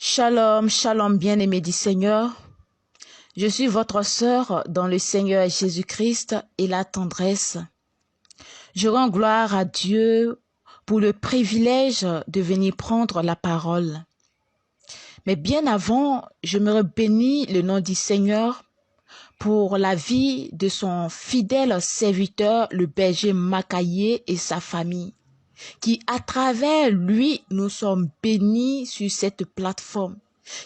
Shalom, shalom, bien-aimés du Seigneur. Je suis votre sœur dans le Seigneur Jésus-Christ et la tendresse. Je rends gloire à Dieu pour le privilège de venir prendre la parole. Mais bien avant, j'aimerais bénir le nom du Seigneur pour la vie de son fidèle serviteur, le berger Makaye et sa famille, qui à travers lui, nous sommes bénis sur cette plateforme,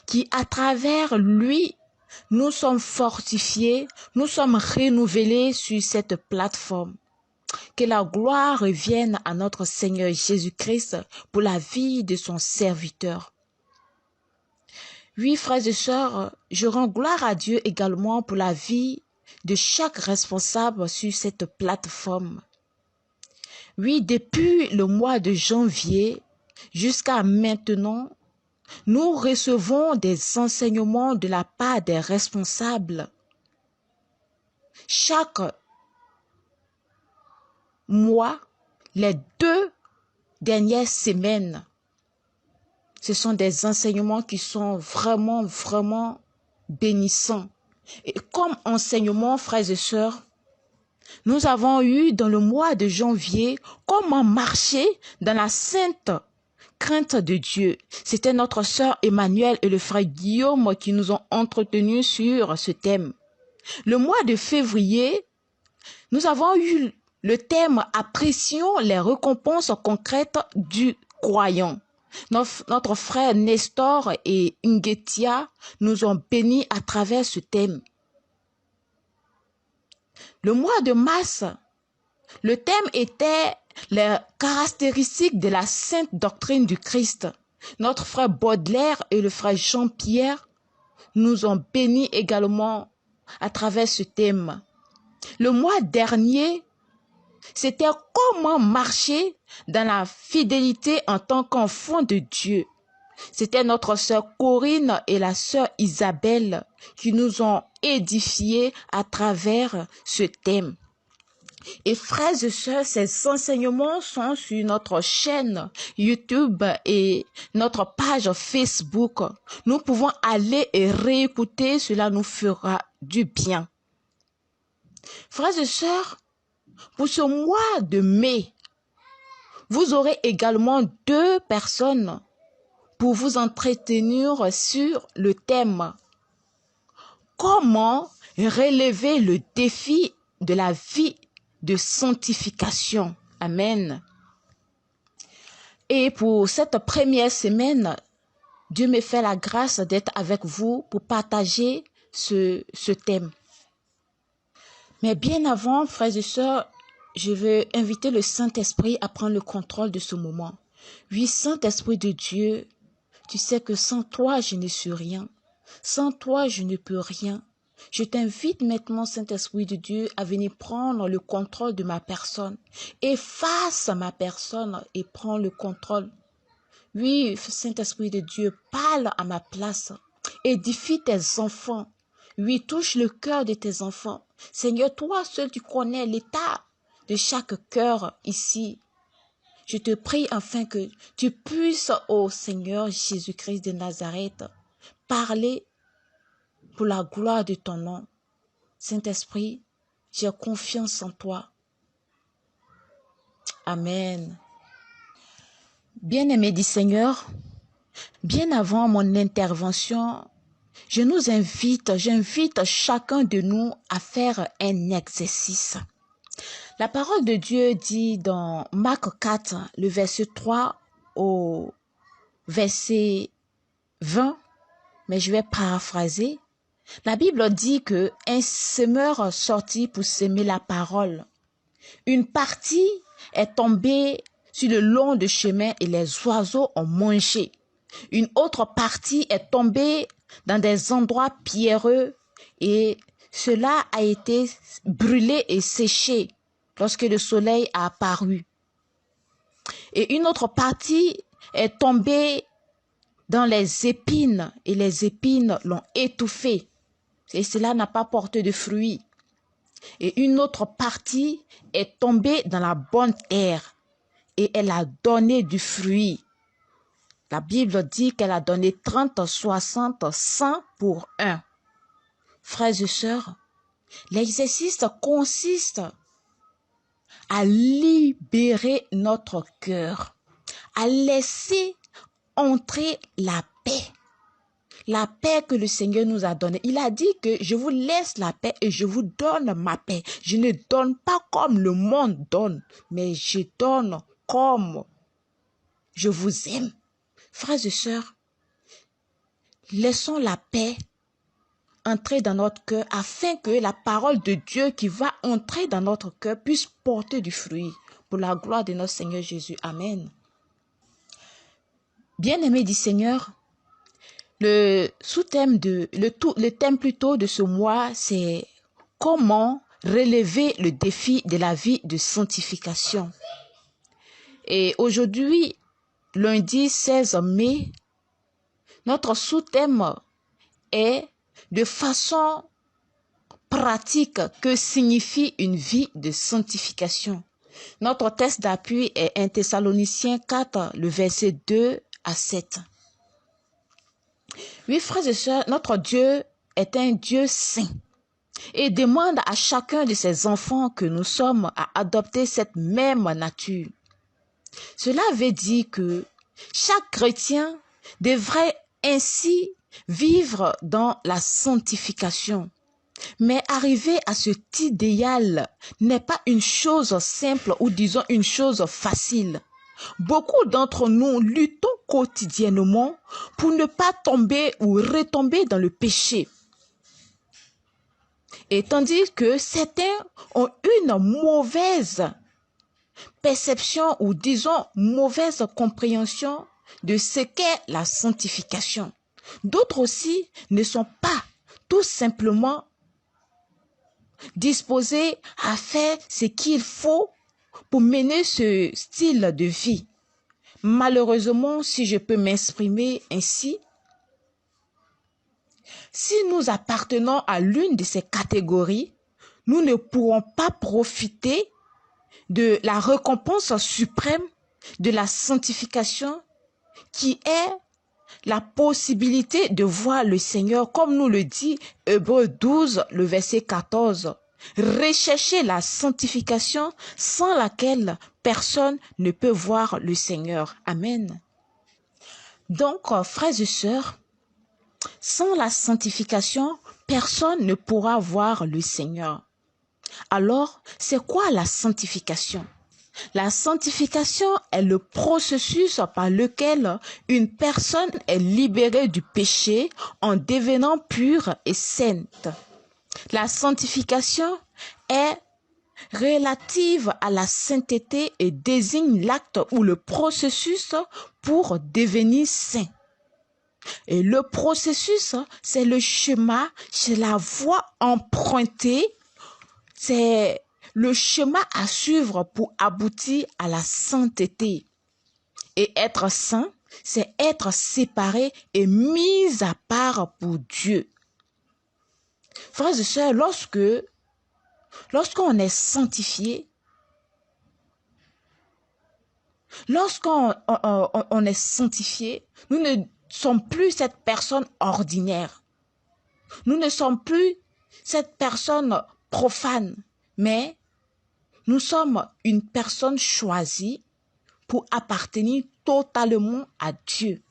qui à travers lui, nous sommes fortifiés, nous sommes renouvelés sur cette plateforme. Que la gloire revienne à notre Seigneur Jésus-Christ pour la vie de son serviteur. Oui, frères et sœurs, je rends gloire à Dieu également pour la vie de chaque responsable sur cette plateforme. Oui, depuis le mois de janvier jusqu'à maintenant, nous recevons des enseignements de la part des responsables. Chaque mois, les 2 dernières semaines, ce sont des enseignements qui sont vraiment bénissants. Et comme enseignement, frères et sœurs, nous avons eu dans le mois de janvier comment marcher dans la sainte crainte de Dieu. C'était notre sœur Emmanuel et le frère Guillaume qui nous ont entretenus sur ce thème. Le mois de février, nous avons eu le thème « Apprécions les récompenses concrètes du croyant ». Notre frère Nestor et Ingetia nous ont bénis à travers ce thème. Le mois de mars, le thème était les caractéristiques de la sainte doctrine du Christ. Notre frère Baudelaire et le frère Jean-Pierre nous ont bénis également à travers ce thème. Le mois dernier, c'était comment marcher dans la fidélité en tant qu'enfant de Dieu. C'était notre sœur Corinne et la sœur Isabelle qui nous ont édifiés à travers ce thème. Et frères et sœurs, ces enseignements sont sur notre chaîne YouTube et notre page Facebook. Nous pouvons aller et réécouter, cela nous fera du bien. Frères et sœurs, pour ce mois de mai, vous aurez également 2 personnes pour vous entretenir sur le thème « Comment relever le défi de la vie de sanctification ?» Amen. Et pour cette première semaine, Dieu me fait la grâce d'être avec vous pour partager ce thème. Mais bien avant, frères et sœurs, je veux inviter le Saint-Esprit à prendre le contrôle de ce moment. Oui, Saint-Esprit de Dieu, tu sais que sans toi, je ne suis rien. Sans toi, je ne peux rien. Je t'invite maintenant, Saint-Esprit de Dieu, à venir prendre le contrôle de ma personne. Efface ma personne et prends le contrôle. Oui, Saint-Esprit de Dieu, parle à ma place. Édifie tes enfants. Oui, touche le cœur de tes enfants. Seigneur, toi seul, tu connais l'état de chaque cœur ici. Je te prie afin que tu puisses, ô Seigneur Jésus-Christ de Nazareth, parler pour la gloire de ton nom. Saint-Esprit, j'ai confiance en toi. Amen. Bien-aimés du Seigneur, bien avant mon intervention, j'invite chacun de nous à faire un exercice. La parole de Dieu dit dans Marc 4, le verset 3 au verset 20, mais je vais paraphraser. La Bible dit que un semeur sortit pour semer la parole. Une partie est tombée sur le long du chemin et les oiseaux ont mangé. Une autre partie est tombée dans des endroits pierreux et cela a été brûlé et séché lorsque le soleil a apparu. Et une autre partie est tombée dans les épines et les épines l'ont étouffé et cela n'a pas porté de fruits. Et une autre partie est tombée dans la bonne terre et elle a donné du fruit. La Bible dit qu'elle a donné 30, 60, 100 pour un. Frères et sœurs, l'exercice consiste à libérer notre cœur, à laisser entrer la paix. La paix que le Seigneur nous a donnée. Il a dit que je vous laisse la paix et je vous donne ma paix. Je ne donne pas comme le monde donne, mais je donne comme je vous aime. Frères et sœurs, laissons la paix entrer dans notre cœur afin que la parole de Dieu qui va entrer dans notre cœur puisse porter du fruit pour la gloire de notre Seigneur Jésus. Amen. Bien-aimés du Seigneur, le thème plutôt de ce mois, c'est comment relever le défi de la vie de sanctification. Et aujourd'hui, lundi 16 mai, notre sous-thème est de façon pratique que signifie une vie de sanctification. Notre texte d'appui est 1 Thessaloniciens 4, le verset 2 à 7. Oui, frères et sœurs, notre Dieu est un Dieu saint et demande à chacun de ses enfants que nous sommes à adopter cette même nature. Cela veut dire que chaque chrétien devrait ainsi vivre dans la sanctification. Mais arriver à cet idéal n'est pas une chose simple ou disons une chose facile. Beaucoup d'entre nous luttons quotidiennement pour ne pas tomber ou retomber dans le péché. Et tandis que certains ont une mauvaise perception ou disons mauvaise compréhension de ce qu'est la sanctification. D'autres aussi ne sont pas tout simplement disposés à faire ce qu'il faut pour mener ce style de vie. Malheureusement, si je peux m'exprimer ainsi, si nous appartenons à l'une de ces catégories, nous ne pourrons pas profiter de la récompense suprême de la sanctification qui est la possibilité de voir le Seigneur, comme nous le dit Hébreux 12, le verset 14. Recherchez la sanctification sans laquelle personne ne peut voir le Seigneur. Amen. Donc, frères et sœurs, sans la sanctification, personne ne pourra voir le Seigneur. Alors, c'est quoi la sanctification? La sanctification est le processus par lequel une personne est libérée du péché en devenant pure et sainte. La sanctification est relative à la sainteté et désigne l'acte ou le processus pour devenir saint. Et le processus, c'est le chemin, c'est la voie empruntée, c'est le chemin à suivre pour aboutir à la sainteté. Et être saint, c'est être séparé et mis à part pour Dieu. Frères et sœurs, lorsqu'on est sanctifié, lorsqu'on est sanctifié, nous ne sommes plus cette personne ordinaire. Nous ne sommes plus cette personne profane, mais nous sommes une personne choisie pour appartenir totalement à Dieu.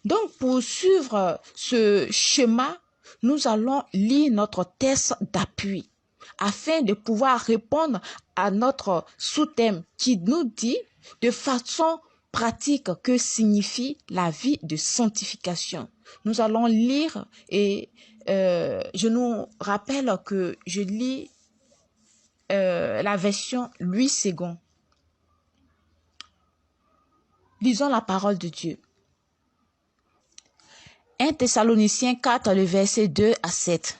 Donc, pour suivre ce schéma, nous allons lire notre texte d'appui afin de pouvoir répondre à notre sous-thème qui nous dit de façon pratique que signifie la vie de sanctification. Nous allons lire et je nous rappelle que je lis la version Louis II. Lisons la parole de Dieu. 1 Thessaloniciens 4, le verset 2 à 7.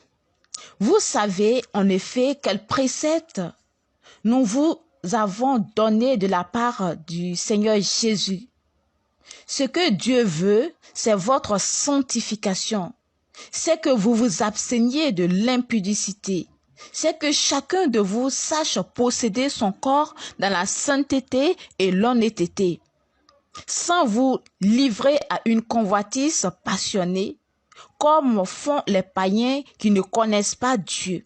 Vous savez en effet quels préceptes nous vous avons donnés de la part du Seigneur Jésus. Ce que Dieu veut, c'est votre sanctification. C'est que vous vous absteniez de l'impudicité. C'est que chacun de vous sache posséder son corps dans la sainteté et l'honnêteté. sans vous livrer à une convoitise passionnée, comme font les païens qui ne connaissent pas Dieu.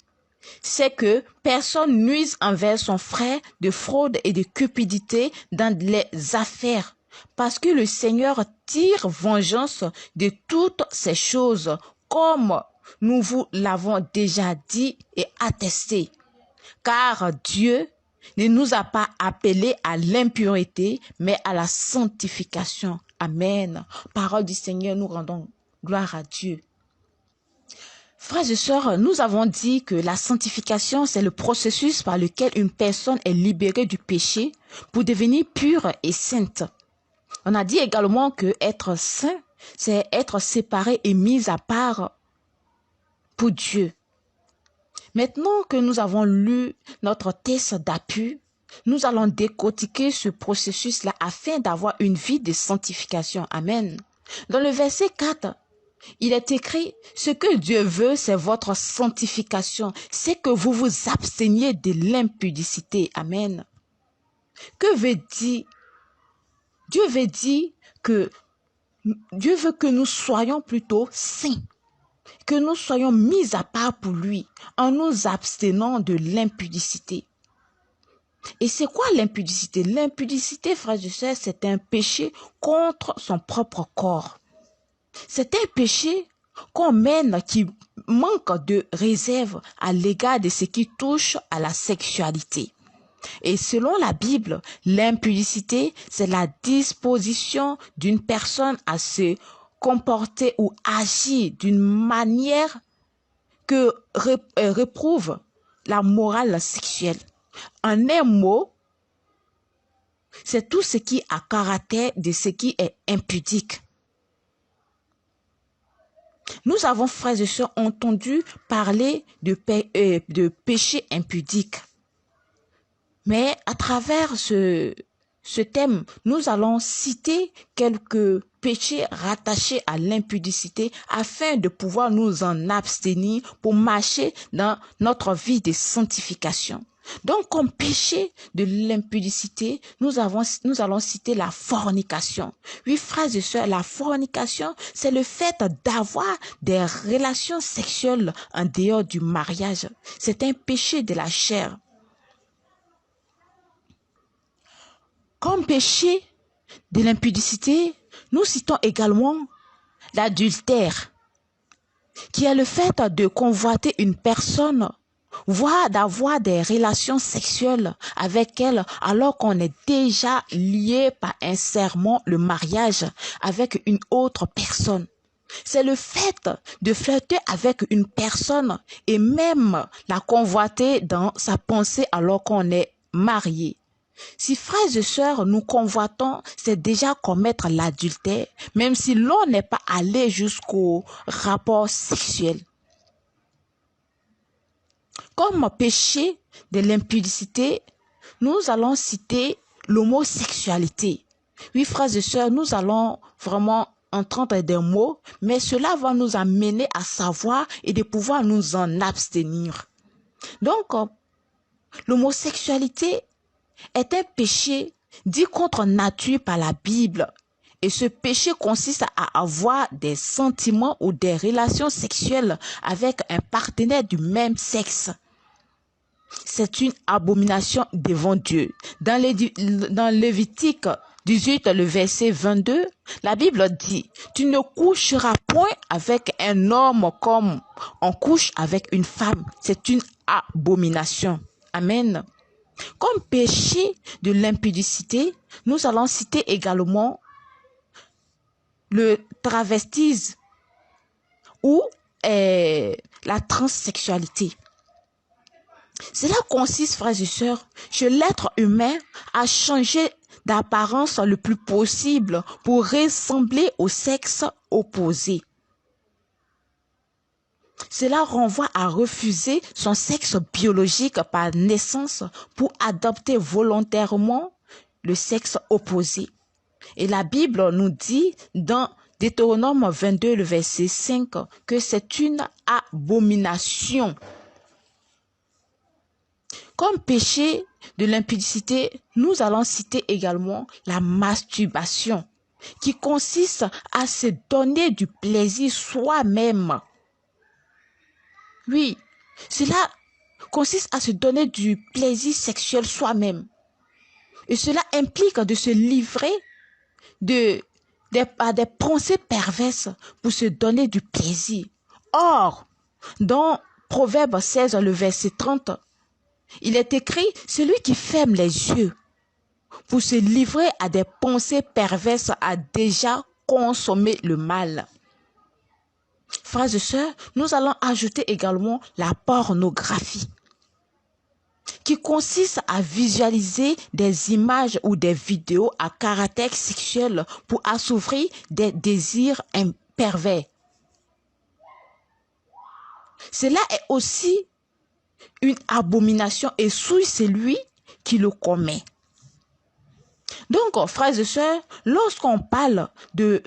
C'est que personne nuise envers son frère de fraude et de cupidité dans les affaires, parce que le Seigneur tire vengeance de toutes ces choses, comme nous vous l'avons déjà dit et attesté. Car Dieu ne nous a pas appelés à l'impureté, mais à la sanctification. Amen. Parole du Seigneur, nous rendons gloire à Dieu. Frères et sœurs, nous avons dit que la sanctification, c'est le processus par lequel une personne est libérée du péché pour devenir pure et sainte. On a dit également que être saint, c'est être séparé et mis à part pour Dieu. Maintenant que nous avons lu notre texte d'appui, nous allons décortiquer ce processus-là afin d'avoir une vie de sanctification. Amen. Dans le verset 4, il est écrit, ce que Dieu veut, c'est votre sanctification, c'est que vous vous absteniez de l'impudicité. Amen. Que veut dire? Dieu veut dire que Dieu veut que nous soyons plutôt saints, que nous soyons mis à part pour lui, en nous abstenant de l'impudicité. Et c'est quoi l'impudicité? L'impudicité, frères et sœurs, c'est un péché contre son propre corps. C'est un péché qu'on mène qui manque de réserve à l'égard de ce qui touche à la sexualité. Et selon la Bible, l'impudicité, c'est la disposition d'une personne à se comporter ou agir d'une manière que réprouve la morale sexuelle. En un mot, c'est tout ce qui a caractère de ce qui est impudique. Nous avons, frères et sœurs, entendu parler de péché impudique. Mais à travers ce thème, nous allons citer quelques péchés rattachés à l'impudicité afin de pouvoir nous en abstenir pour marcher dans notre vie de sanctification. Donc, comme péché de l'impudicité, nous allons citer la fornication. Oui, frères et sœurs, la fornication, c'est le fait d'avoir des relations sexuelles en dehors du mariage. C'est un péché de la chair. Comme péché de l'impudicité, nous citons également l'adultère, qui est le fait de convoiter une personne, voire d'avoir des relations sexuelles avec elle alors qu'on est déjà lié par un serment, le mariage, avec une autre personne. C'est le fait de flirter avec une personne et même la convoiter dans sa pensée alors qu'on est marié. Si frères et sœurs, nous convoitons, c'est déjà commettre l'adultère, même si l'on n'est pas allé jusqu'au rapport sexuel. Comme péché de l'impudicité, nous allons citer l'homosexualité. Oui, frères et sœurs, nous allons vraiment entendre des mots, mais cela va nous amener à savoir et de pouvoir nous en abstenir. Donc, l'homosexualité est un péché dit contre nature par la Bible. Et ce péché consiste à avoir des sentiments ou des relations sexuelles avec un partenaire du même sexe. C'est une abomination devant Dieu. Dans Lévitique 18, le verset 22, la Bible dit, « Tu ne coucheras point avec un homme comme on couche avec une femme. » C'est une abomination. Amen. Comme péché de l'impudicité, nous allons citer également le travestisme ou la transsexualité. Cela consiste, frères et sœurs, chez l'être humain à changer d'apparence le plus possible pour ressembler au sexe opposé. Cela renvoie à refuser son sexe biologique par naissance pour adopter volontairement le sexe opposé. Et la Bible nous dit dans Deutéronome 22, le verset 5, que c'est une abomination. Comme péché de l'impudicité, nous allons citer également la masturbation, qui consiste à se donner du plaisir soi-même. Oui, cela consiste à se donner du plaisir sexuel soi-même. Et cela implique de se livrer à des pensées perverses pour se donner du plaisir. Or, dans Proverbe 16, le verset 30, il est écrit, celui qui ferme les yeux pour se livrer à des pensées perverses a déjà consommé le mal. Frères et sœurs, nous allons ajouter également la pornographie, qui consiste à visualiser des images ou des vidéos à caractère sexuel pour assouvir des désirs pervers. Cela est aussi une abomination et souille celui qui le commet. Donc, frères et sœurs, lorsqu'on parle de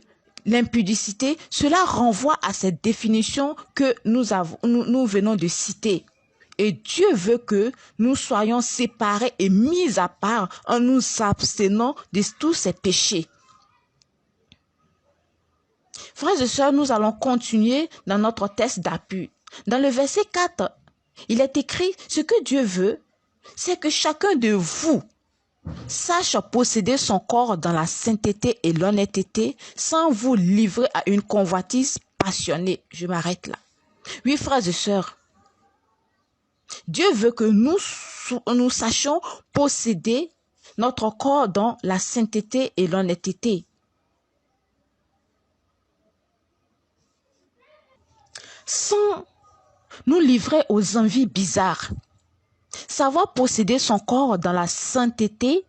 l'impudicité, cela renvoie à cette définition que nous venons de citer. Et Dieu veut que nous soyons séparés et mis à part en nous abstenant de tous ces péchés. Frères et sœurs, nous allons continuer dans notre texte d'appui. Dans le verset 4, il est écrit, ce que Dieu veut, c'est que chacun de vous sache posséder son corps dans la sainteté et l'honnêteté sans vous livrer à une convoitise passionnée. Je m'arrête là. Oui, frères et sœurs, Dieu veut que nous sachions posséder notre corps dans la sainteté et l'honnêteté. Sans nous livrer aux envies bizarres. Savoir posséder son corps dans la sainteté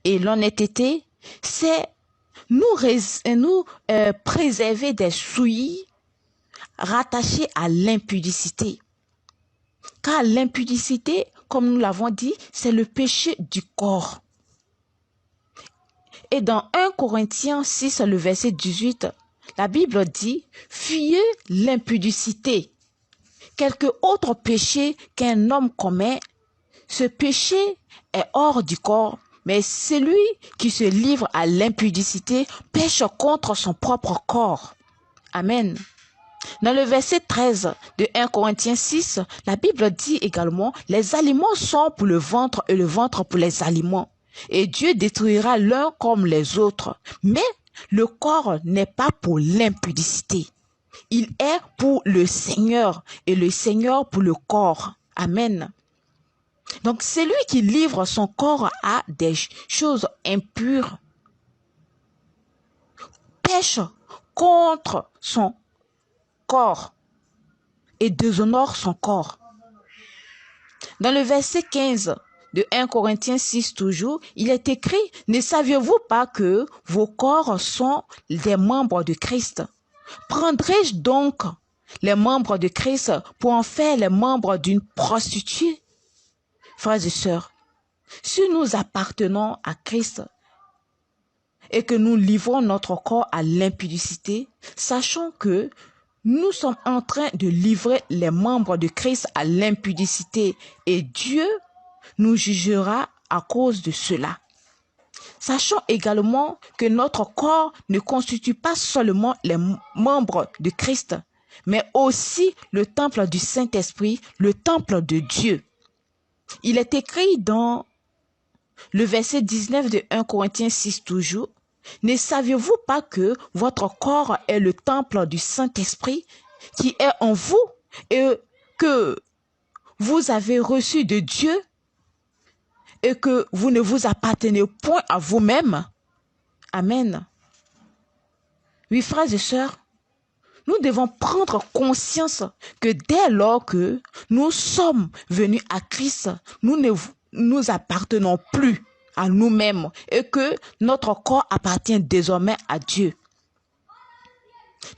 et l'honnêteté, c'est nous préserver des souilles rattachées à l'impudicité. Car l'impudicité, comme nous l'avons dit, c'est le péché du corps. Et dans 1 Corinthiens 6, le verset 18, la Bible dit « Fuyez l'impudicité. Quelque autre péché qu'un homme commet, ce péché est hors du corps, mais celui qui se livre à l'impudicité pêche contre son propre corps. » Amen. Dans le verset 13 de 1 Corinthiens 6, la Bible dit également « Les aliments sont pour le ventre et le ventre pour les aliments. Et Dieu détruira l'un comme les autres. Mais le corps n'est pas pour l'impudicité. Il est pour le Seigneur et le Seigneur pour le corps. » Amen. Donc, celui qui livre son corps à des choses impures pêche contre son corps et déshonore son corps. Dans le verset 15 de 1 Corinthiens 6 toujours, il est écrit « Ne saviez-vous pas que vos corps sont des membres de Christ? Prendrai-je donc les membres de Christ pour en faire les membres d'une prostituée? » Frères et sœurs, si nous appartenons à Christ et que nous livrons notre corps à l'impudicité, sachons que nous sommes en train de livrer les membres de Christ à l'impudicité et Dieu nous jugera à cause de cela. Sachons également que notre corps ne constitue pas seulement les membres de Christ, mais aussi le temple du Saint-Esprit, le temple de Dieu. Il est écrit dans le verset 19 de 1 Corinthiens 6 toujours, « Ne saviez-vous pas que votre corps est le temple du Saint-Esprit qui est en vous et que vous avez reçu de Dieu et que vous ne vous appartenez point à vous-même? » Amen. Oui, frères et sœurs, nous devons prendre conscience que dès lors que nous sommes venus à Christ, nous ne nous appartenons plus à nous-mêmes et que notre corps appartient désormais à Dieu.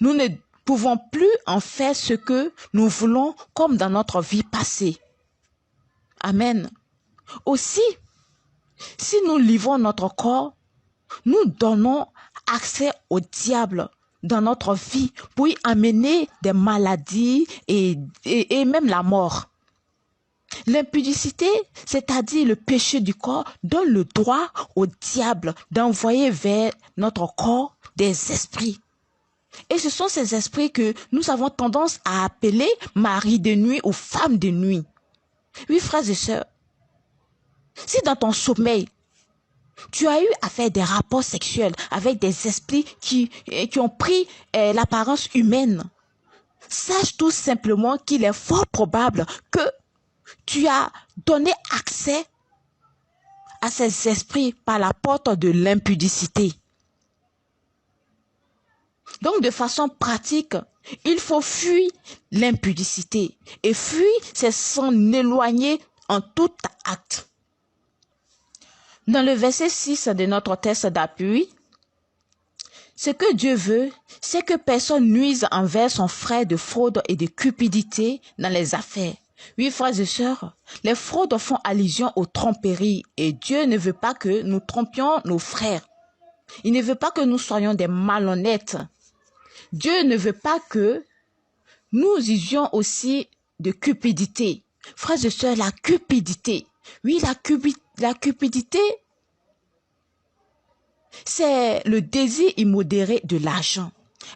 Nous ne pouvons plus en faire ce que nous voulons comme dans notre vie passée. Amen. Aussi, si nous livrons notre corps, nous donnons accès au diable dans notre vie pour y amener des maladies et même la mort. L'impudicité, c'est-à-dire le péché du corps, donne le droit au diable d'envoyer vers notre corps des esprits. Et ce sont ces esprits que nous avons tendance à appeler mari de nuit ou femme de nuit. Oui, frères et sœurs, si dans ton sommeil, tu as eu à faire des rapports sexuels avec des esprits qui ont pris l'apparence humaine, sache tout simplement qu'il est fort probable que tu as donné accès à ces esprits par la porte de l'impudicité. Donc, de façon pratique, il faut fuir l'impudicité. Et fuir, c'est s'en éloigner en tout acte. Dans le verset 6 de notre texte d'appui, ce que Dieu veut, c'est que personne nuise envers son frère de fraude et de cupidité dans les affaires. Oui, frères et sœurs, les fraudes font allusion aux tromperies et Dieu ne veut pas que nous trompions nos frères. Il ne veut pas que nous soyons des malhonnêtes. Dieu ne veut pas que nous usions aussi de cupidité. Frères et sœurs, la cupidité. Oui, la cupidité, c'est le désir immodéré de l'argent.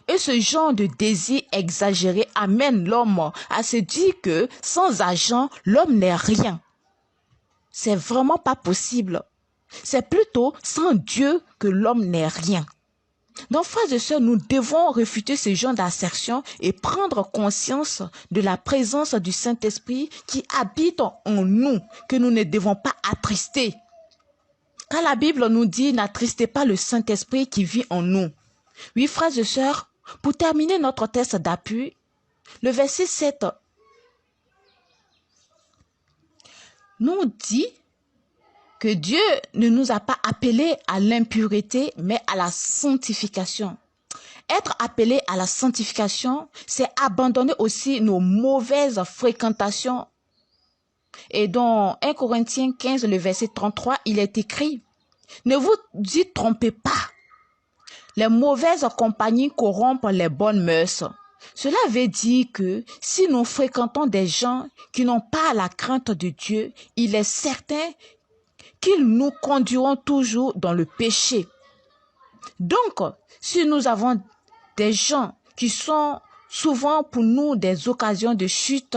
Et ce genre de désir exagéré amène l'homme à se dire que sans argent, l'homme n'est rien. C'est vraiment pas possible. C'est plutôt sans Dieu que l'homme n'est rien. Donc, frères et sœurs, nous devons réfuter ce genre d'assertion et prendre conscience de la présence du Saint-Esprit qui habite en nous, que nous ne devons pas attrister. Car la Bible nous dit, n'attristez pas le Saint-Esprit qui vit en nous. Oui, frères et sœurs, pour terminer notre texte d'appui, le verset 7 nous dit que Dieu ne nous a pas appelés à l'impureté, mais à la sanctification. Être appelé à la sanctification, c'est abandonner aussi nos mauvaises fréquentations. Et dans 1 Corinthiens 15, le verset 33, il est écrit, « Ne vous y trompez pas. Les mauvaises compagnies corrompent les bonnes mœurs. » Cela veut dire que si nous fréquentons des gens qui n'ont pas la crainte de Dieu, il est certain qu'ils nous conduiront toujours dans le péché. Donc, si nous avons des gens qui sont souvent pour nous des occasions de chute,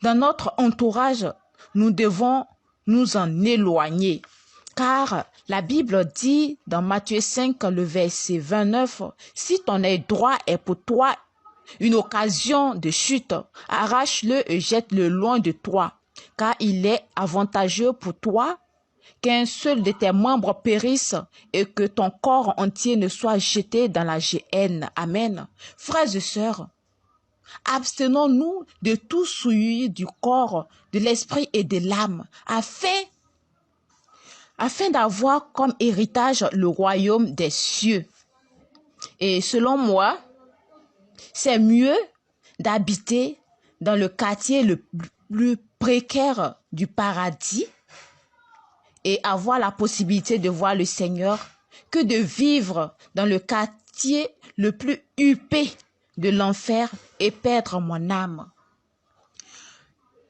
dans notre entourage, nous devons nous en éloigner. Car la Bible dit dans Matthieu 5, le verset 29, « Si ton œil droit est pour toi une occasion de chute, arrache-le et jette-le loin de toi, car il est avantageux pour toi qu'un seul de tes membres périsse et que ton corps entier ne soit jeté dans la géhenne. » Amen. Frères et sœurs, abstenons-nous de tout souillure du corps, de l'esprit et de l'âme, afin d'avoir comme héritage le royaume des cieux. Et selon moi, c'est mieux d'habiter dans le quartier le plus précaire du paradis et avoir la possibilité de voir le Seigneur que de vivre dans le quartier le plus huppé de l'enfer et perdre mon âme.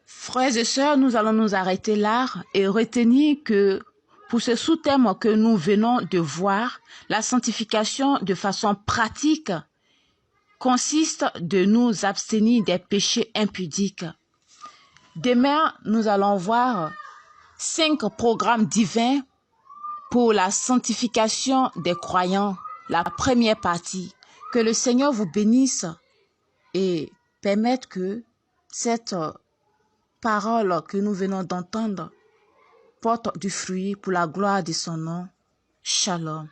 Frères et sœurs, nous allons nous arrêter là et retenir que pour ce sous-thème que nous venons de voir, la sanctification de façon pratique consiste de nous abstenir des péchés impudiques. Demain, nous allons voir 5 programmes divins pour la sanctification des croyants, la première partie. Que le Seigneur vous bénisse et permette que cette parole que nous venons d'entendre porte du fruit pour la gloire de son nom. Shalom.